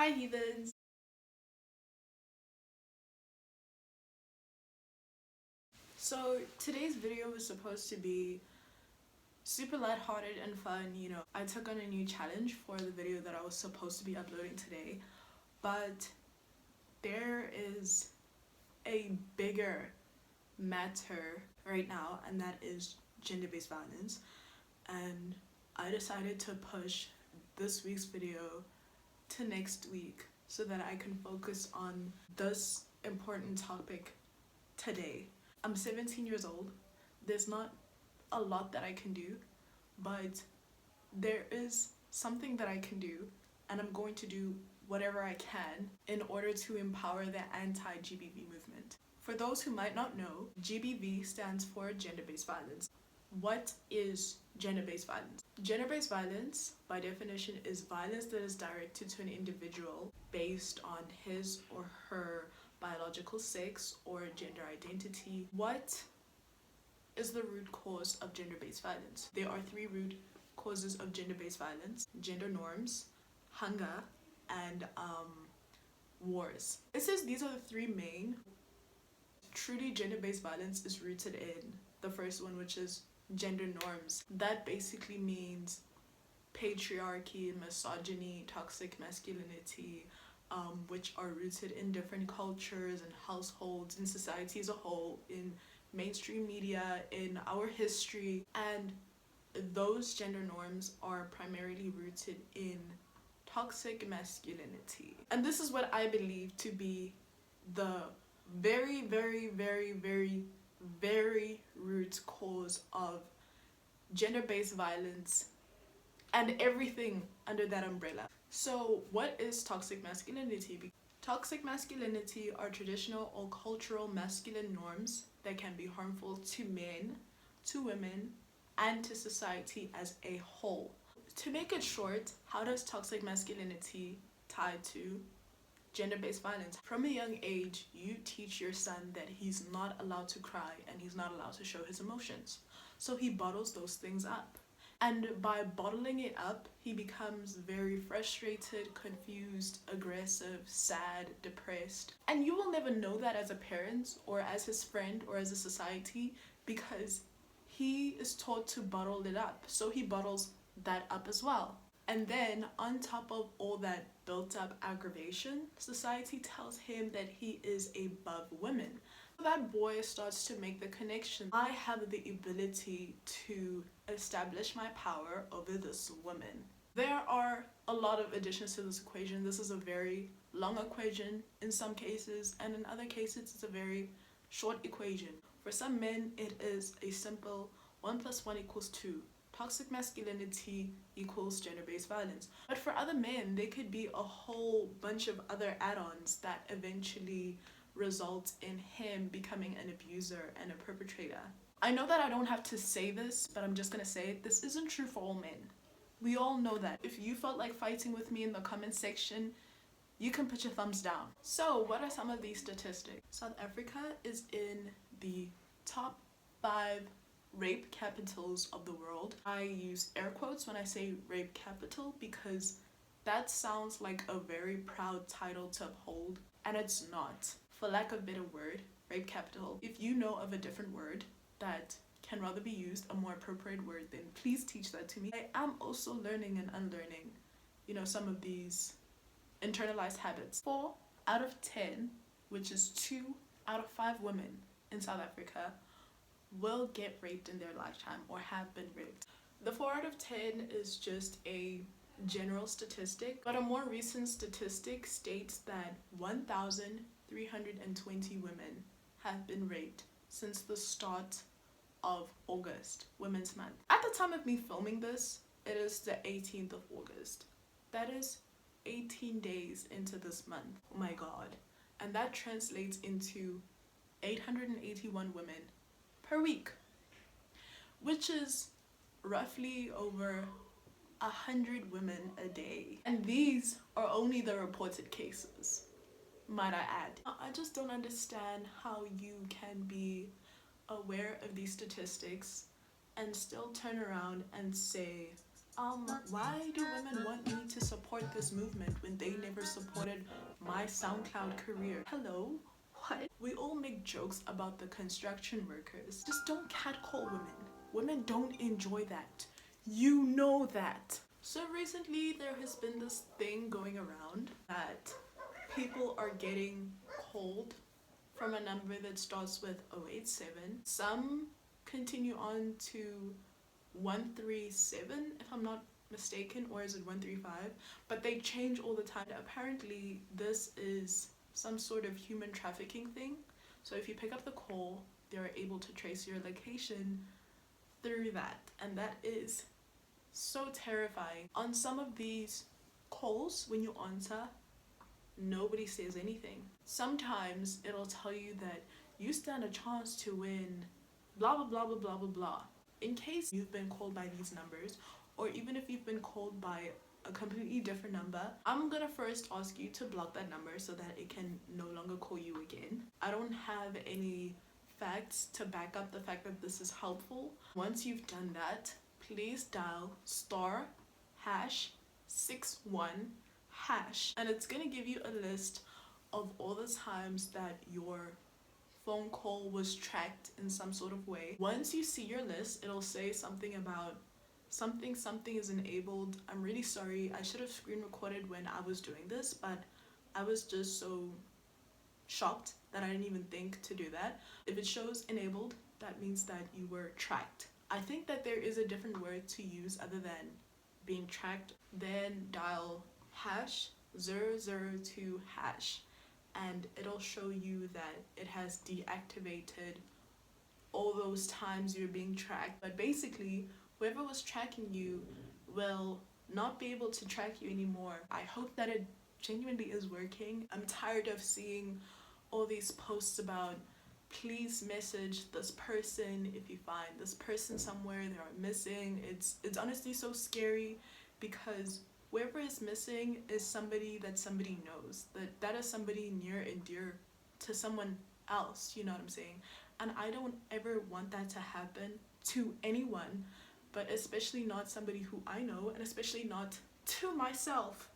Hi heathens! So today's video was supposed to be super lighthearted and fun, I took on a new challenge for the video that I was supposed to be uploading today, but there is a bigger matter right now, and that is gender-based violence, and I decided to push this week's video to next week so that I can focus on this important topic today. I'm 17 years old. There's not a lot that I can do, but there is something that I can do, and I'm going to do whatever I can in order to empower the anti-GBV movement. For those who might not know, GBV stands for gender-based violence. What is gender-based violence? Gender-based violence, by definition, is violence that is directed to an individual based on his or her biological sex or gender identity. What is the root cause of gender-based violence? There are three root causes of gender-based violence: gender norms, hunger, and wars. It says these are the three main. Truly, gender-based violence is rooted in the first one, which is gender norms. That basically means patriarchy, misogyny, toxic masculinity, which are rooted in different cultures and households, in society as a whole, in mainstream media, in our history, and those gender norms are primarily rooted in toxic masculinity. And this is what I believe to be the very, very, very, very, very root cause of gender-based violence and everything under that umbrella. So what is toxic masculinity? Toxic masculinity are traditional or cultural masculine norms that can be harmful to men, to women, and to society as a whole. To make it short, how does toxic masculinity tie to gender-based violence? From a young age, you teach your son that he's not allowed to cry and he's not allowed to show his emotions. So he bottles those things up. And by bottling it up, he becomes very frustrated, confused, aggressive, sad, depressed. And you will never know that as a parent or as his friend or as a society, because he is taught to bottle it up. So he bottles that up as well. And then on top of all that built up aggravation, society tells him that he is above women. That boy starts to make the connection. I have the ability to establish my power over this woman. There are a lot of additions to this equation. This is a very long equation in some cases, and in other cases it's a very short equation. For some men, it is a simple 1 + 1 = 2. Toxic masculinity equals gender-based violence. But for other men, there could be a whole bunch of other add-ons that eventually result in him becoming an abuser and a perpetrator. I know that I don't have to say this, but I'm just gonna say it. This isn't true for all men. We all know that. If you felt like fighting with me in the comment section, you can put your thumbs down. So what are some of these statistics? South Africa is in the top 5 rape capitals of the world. I use air quotes when I say rape capital because that sounds like a very proud title to uphold, and it's not. For lack of a better word, rape capital. If you know of a different word that can rather be used, a more appropriate word, then please teach that to me. I am also learning and unlearning, some of these internalized habits. 4 out of 10, which is 2 out of 5 women in South Africa, will get raped in their lifetime or have been raped. The 4 out of 10 is just a general statistic, but a more recent statistic states that 1,320 women have been raped since the start of August, Women's Month. At the time of me filming this, it is the 18th of August. That is 18 days into this month. Oh my god. And that translates into 881 women per week, which is roughly over 100 women a day. And these are only the reported cases, might I add. I just don't understand how you can be aware of these statistics and still turn around and say, why do women want me to support this movement when they never support started my SoundCloud career. Hello? What? We all make jokes about the construction workers. Just don't catcall women. Women don't enjoy that. You know that. So recently there has been this thing going around that people are getting called from a number that starts with 087. Some continue on to 137 if I'm not mistaken, or is it 135? But they change all the time. Apparently this is some sort of human trafficking thing. So if you pick up the call, they're able to trace your location through that, and that is so terrifying. On some of these calls, when you answer, nobody says anything. Sometimes it'll tell you that you stand a chance to win blah blah blah blah blah blah blah. In case you've been called by these numbers, or even if you've been called by a completely different number, I'm gonna first ask you to block that number so that it can no longer call you again. I don't have any facts to back up the fact that this is helpful. Once you've done that, please dial *#61# and it's gonna give you a list of all the times that your phone call was tracked in some sort of way. Once you see your list, it'll say something about something is enabled. I'm really sorry, I should have screen recorded when I was doing this, but I was just so shocked that I didn't even think to do that. If it shows enabled, that means that you were tracked. I think that there is a different word to use other than being tracked. Then dial #002# and it'll show you that it has deactivated all those times you're being tracked. But basically, whoever was tracking you will not be able to track you anymore. I hope that it genuinely is working. I'm tired of seeing all these posts about please message this person if you find this person somewhere, they are missing. It's honestly so scary, because whoever is missing is somebody that somebody knows, that is somebody near and dear to someone else, you know what I'm saying? And I don't ever want that to happen to anyone, but especially not somebody who I know, and especially not to myself.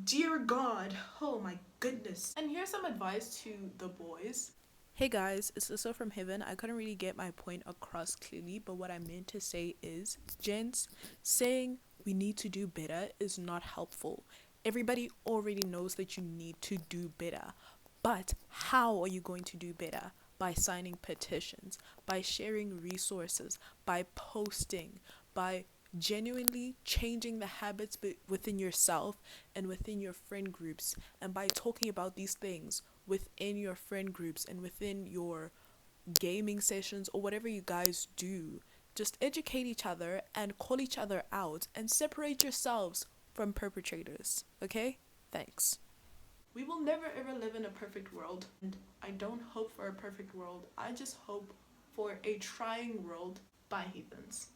Dear God, oh my goodness. And here's some advice to the boys. Hey guys, it's Lisa from Heaven. I couldn't really get my point across clearly, but what I meant to say is, gents, saying we need to do better is not helpful. Everybody already knows that you need to do better, but how are you going to do better? By signing petitions, by sharing resources, by posting, by genuinely changing the habits within yourself and within your friend groups, and by talking about these things within your friend groups and within your gaming sessions or whatever you guys do. Just educate each other and call each other out and separate yourselves from perpetrators, okay? Thanks. We will never ever live in a perfect world, and I don't hope for a perfect world. I just hope for a trying world by heathens.